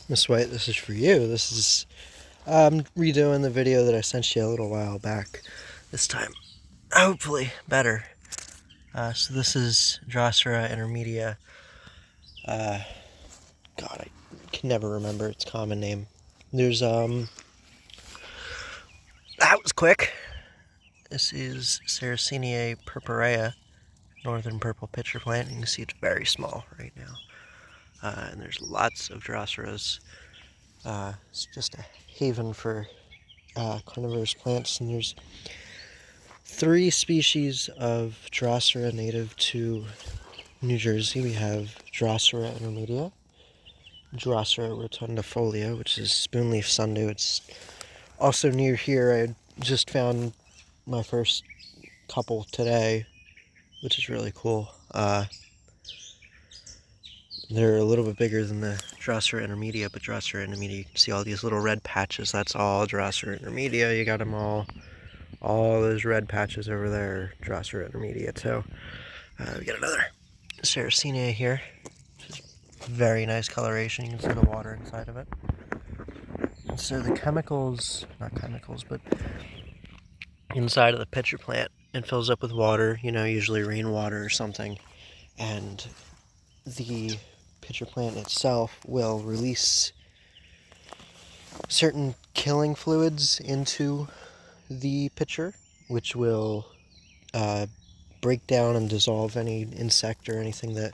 Miss White, this is for you. This is redoing the video that I sent you a little while back. This time, hopefully, better. So this is Drosera intermedia. God, I can never remember its common name. There's, that was quick. This is Sarracenia purpurea, northern purple pitcher plant. You can see it's very small right now. And there's lots of Droseras. It's just a haven for carnivorous plants, and there's 3 species of Drosera native to New Jersey. We have Drosera intermedia, Drosera rotundifolia, which is spoonleaf sundew. It's also near here. I just found my first couple today, which is really cool. They're a little bit bigger than the Drosera intermedia, but Drosera intermedia, you can see all these little red patches. That's all Drosera intermedia. You got them all those red patches over there, Drosera intermedia. So we got another Sarracenia here, which is very nice coloration. You can see the water inside of it. And so the chemicals, not chemicals, but inside of the pitcher plant, it fills up with water, usually rainwater or something, and the pitcher plant itself will release certain killing fluids into the pitcher, which will break down and dissolve any insect or anything that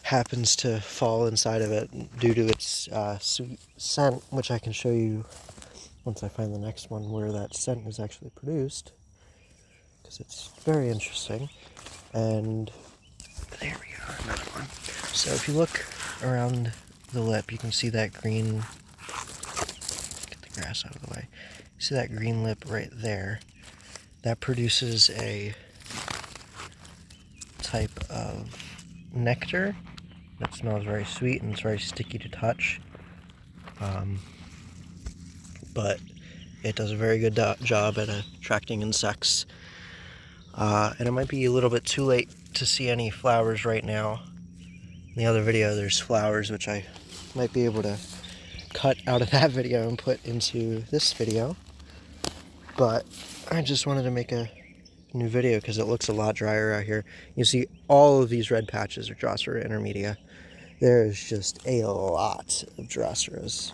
happens to fall inside of it due to its sweet scent, which I can show you once I find the next one where that scent is actually produced, because it's very interesting. And there we go, another one. So if you look around the lip, you can see that green, get the grass out of the way, you see that green lip right there. That produces a type of nectar that smells very sweet and it's very sticky to touch. But it does a very good job at attracting insects. And it might be a little bit too late to see any flowers right now. In the other video, there's flowers, which I might be able to cut out of that video and put into this video. But I just wanted to make a new video because it looks a lot drier out here. You see all of these red patches are Drosera intermedia. There's just a lot of Droseras.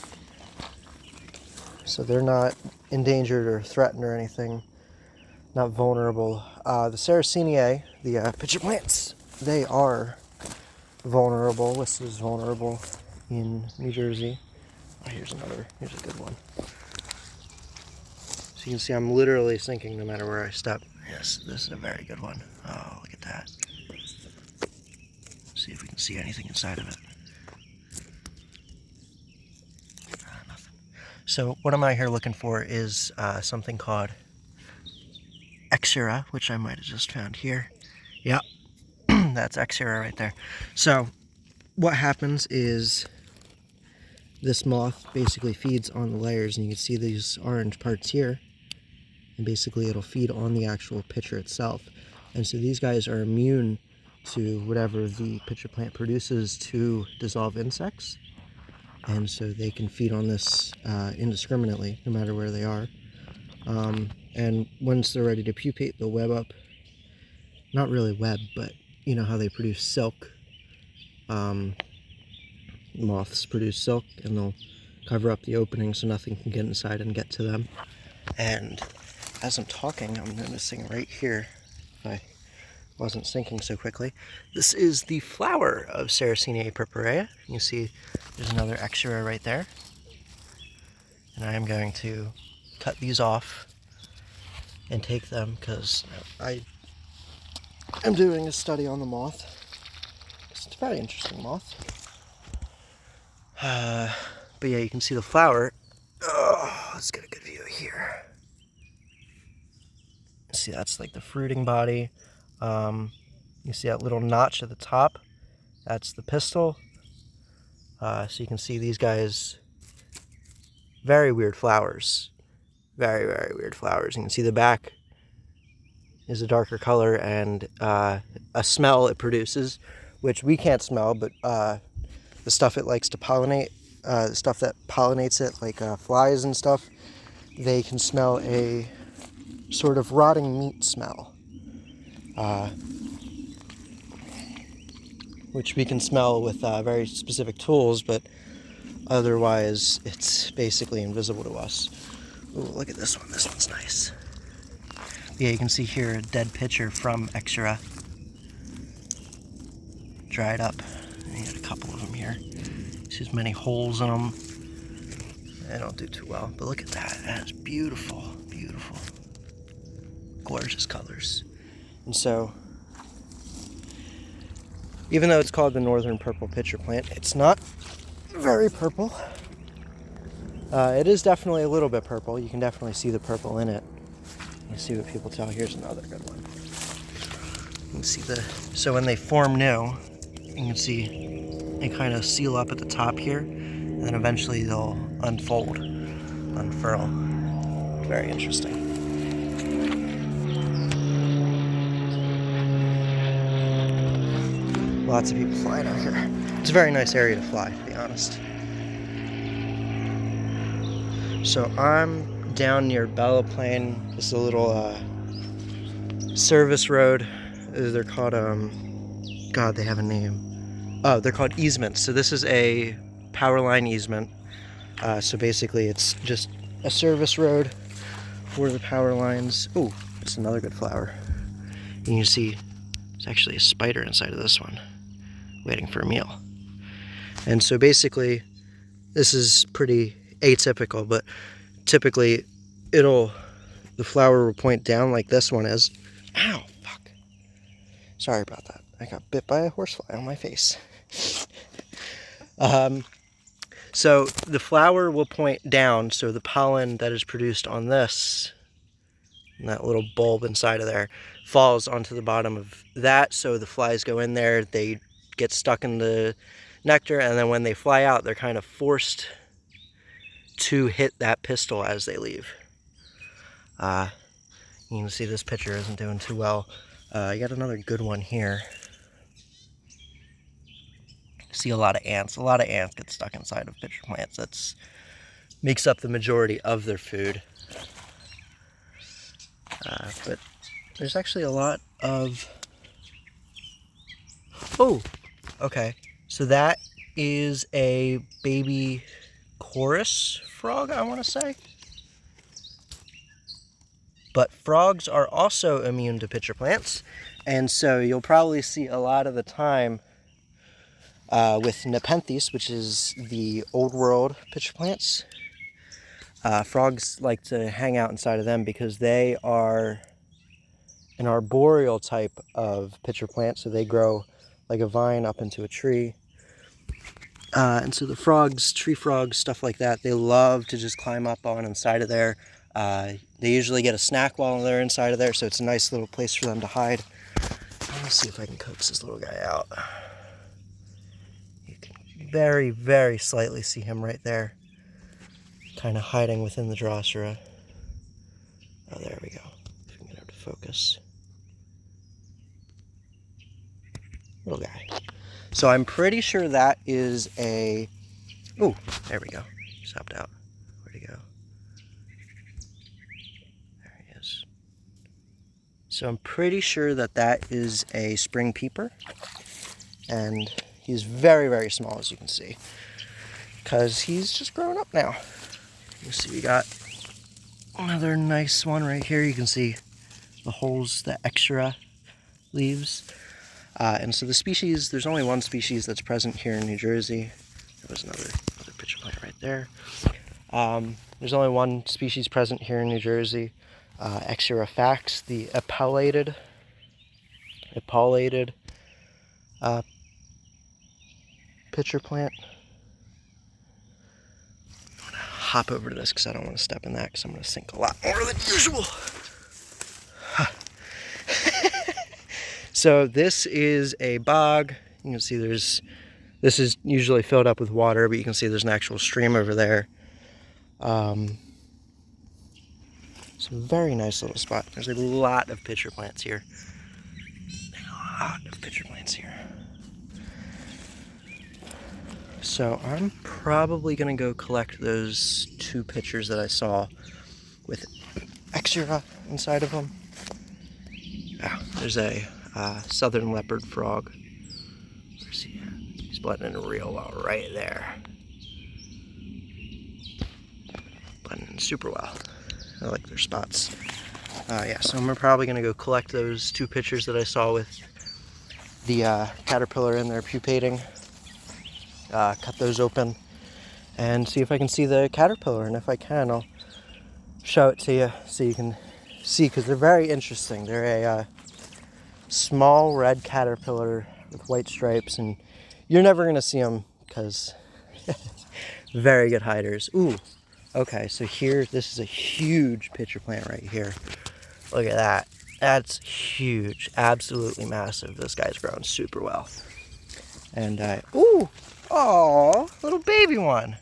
So they're not endangered or threatened or anything, not vulnerable. The Sarracenia, the pitcher plants, they are vulnerable. This is vulnerable in New Jersey. Oh, here's a good one. So you can see I'm literally sinking no matter where I step. Yes, this is a very good one. Oh, look at that. See if we can see anything inside of it. Nothing. So what I'm out here looking for is something called Drosera, which I might have just found here. Yep, that's Drosera right there. So what happens is this moth basically feeds on the layers, and you can see these orange parts here, and basically it'll feed on the actual pitcher itself. And so these guys are immune to whatever the pitcher plant produces to dissolve insects, and so they can feed on this indiscriminately no matter where they are. And once they're ready to pupate, they'll web up, not really web, but you know how they produce silk. Moths produce silk, and they'll cover up the opening so nothing can get inside and get to them. And as I'm talking, I'm noticing right here, if I wasn't sinking so quickly, this is the flower of Sarracenia purpurea. You see there's another Drosera right there. And I am going to cut these off and take them because I am doing a study on the moth. It's a very interesting moth. But yeah, you can see the flower. Oh, let's get a good view here. See, that's like the fruiting body. You see that little notch at the top? That's the pistil. So you can see these guys, very weird flowers. Very, very weird flowers. You can see the back is a darker color, and a smell it produces, which we can't smell, but the stuff it likes to pollinate stuff that pollinates it, like flies and stuff, they can smell a sort of rotting meat smell, which we can smell with very specific tools, but otherwise it's basically invisible to us. Ooh, look at this one. This one's nice. Yeah, you can see here a dead pitcher from Exura. Dried up. And you got a couple of them here. See as many holes in them. They don't do too well, but look at that. That is beautiful, beautiful. Gorgeous colors. And so, even though it's called the northern purple pitcher plant, it's not very purple. It is definitely a little bit purple. You can definitely see the purple in it. Let's see what people tell. Here's another good one. You can see so when they form new, you can see they kind of seal up at the top here, and then eventually they'll unfold, unfurl. Very interesting. Lots of people flying out here. It's a very nice area to fly, to be honest. So I'm down near Bella Plain. This is a little service road. They're called, God, they have a name. Oh, they're called easements. So this is a power line easement. So basically it's just a service road for the power lines. Oh, it's another good flower. And you see there's actually a spider inside of this one, waiting for a meal. And so basically, this is pretty atypical, but typically the flower will point down like this one is. Ow, fuck. Sorry about that. I got bit by a horsefly on my face. So the flower will point down, so the pollen that is produced on this, and that little bulb inside of there, falls onto the bottom of that, so the flies go in there, they get stuck in the nectar, and then when they fly out, they're kind of forced to hit that pistil as they leave. You can see this pitcher isn't doing too well. You got another good one here. See a lot of ants. A lot of ants get stuck inside of pitcher plants. That makes up the majority of their food. But there's actually a lot of... Oh, okay. So that is a baby chorus frog, I want to say. But frogs are also immune to pitcher plants. And so you'll probably see a lot of the time with Nepenthes, which is the old world pitcher plants. Frogs like to hang out inside of them because they are an arboreal type of pitcher plant, so they grow like a vine up into a tree. And so the frogs, tree frogs, stuff like that, they love to just climb up on inside of there. They usually get a snack while they're inside of there, so it's a nice little place for them to hide. Let me see if I can coax this little guy out. You can very, very slightly see him right there, kind of hiding within the Drosera. Oh, there we go. If we can get him to focus. Little guy. So I'm pretty sure that is a... Oh, there we go. Just hopped out. Where'd he go? There he is. So I'm pretty sure that that is a spring peeper. And he's very, very small, as you can see, because he's just growing up now. You see we got another nice one right here. You can see the holes that Exura leaves. And so the species, there's only one species that's present here in New Jersey. There was another pitcher plant right there. There's only one species present here in New Jersey, Exura fax, the epaulated pitcher plant. I'm going to hop over to this because I don't want to step in that because I'm going to sink a lot more than usual. So this is a bog. You can see this is usually filled up with water, but you can see there's an actual stream over there. It's a very nice little spot. There's a lot of pitcher plants here. A lot of pitcher plants here. So I'm probably gonna go collect those 2 pitchers that I saw with extra inside of them. Oh, there's a southern leopard frog. Where's he at? He's blending in real well right there. Blending super well. I like their spots. Yeah, so I'm probably gonna go collect those 2 pitchers that I saw with the caterpillar in there pupating. Cut those open and see if I can see the caterpillar, and if I can, I'll show it to you so you can see, because they're very interesting. They're a small red caterpillar with white stripes, and you're never gonna see them because very good hiders. Ooh, okay, so here, this is a huge pitcher plant right here. Look at that. That's huge, absolutely massive. This guy's grown super well. And ooh, oh, little baby one.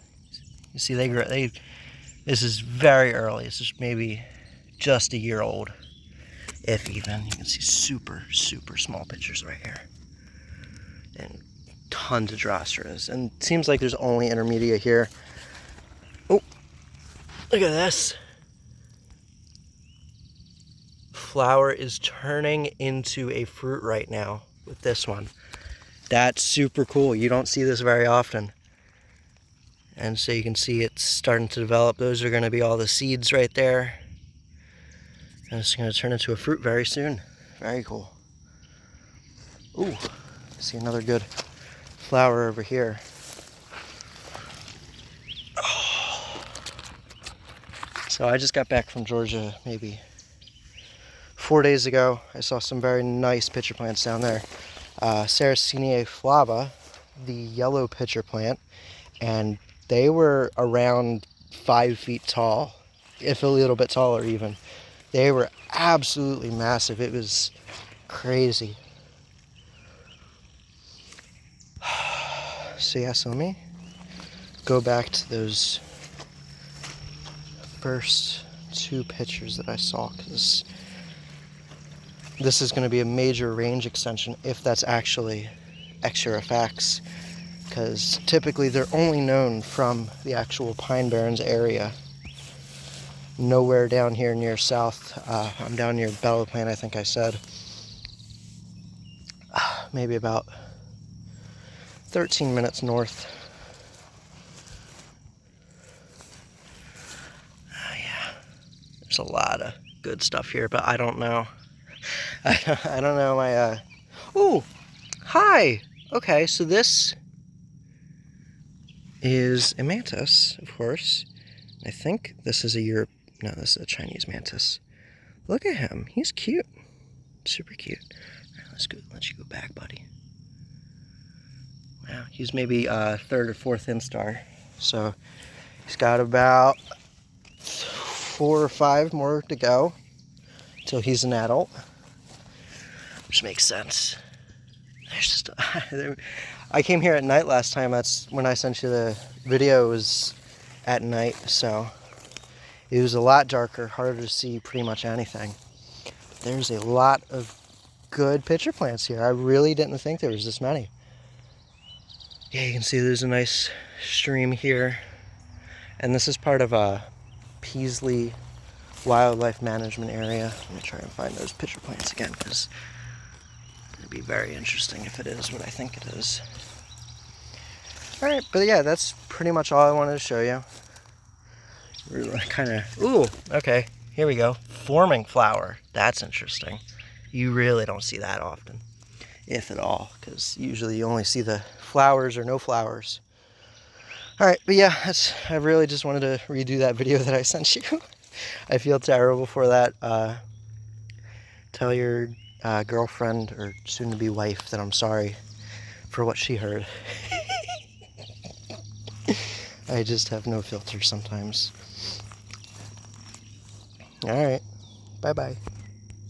You see, this is very early. This is maybe just a year old, if even. You can see super, super small pitchers right here. And tons of Droseras. And it seems like there's only intermedia here. Oh, look at this. Flower is turning into a fruit right now with this one. That's super cool. You don't see this very often. And so you can see it's starting to develop. Those are going to be all the seeds right there. And it's going to turn into a fruit very soon. Very cool. Ooh, I see another good flower over here. Oh. So I just got back from Georgia maybe 4 days ago. I saw some very nice pitcher plants down there. Sarracenia flava, the yellow pitcher plant, and they were around 5 feet tall, if a little bit taller even. They were absolutely massive. It was crazy. So yeah, so let me go back to those first 2 pictures that I saw, because this is going to be a major range extension if that's actually Exurofax, because typically they're only known from the actual Pine Barrens area. Nowhere down here near south. I'm down near Bella Plain, I think I said. Maybe about 13 minutes north. Yeah, there's a lot of good stuff here, but I don't know. I don't know my, oh, hi! Okay, so this is a mantis, of course. I think this is a no, this is a Chinese mantis. Look at him, he's cute. Super cute. All right, let you go back, buddy. Wow, he's maybe 3rd or 4th instar. So he's got about 4 or 5 more to go till he's an adult. Which makes sense. There's just I came here at night last time. That's when I sent you the video. It was at night, so it was a lot darker, harder to see pretty much anything. There's a lot of good pitcher plants here. I really didn't think there was this many. Yeah, you can see there's a nice stream here, and this is part of a Peasley Wildlife Management Area. Let me try and find those pitcher plants again, because it'd be very interesting if it is what I think it is. Alright, but yeah, that's pretty much all I wanted to show you. Kind of, ooh, okay, here we go. Forming flower, that's interesting. You really don't see that often, if at all, because usually you only see the flowers or no flowers. Alright, but yeah, I really just wanted to redo that video that I sent you. I feel terrible for that. Tell your girlfriend or soon-to-be wife that I'm sorry for what she heard. I just have no filter sometimes. Alright, bye-bye.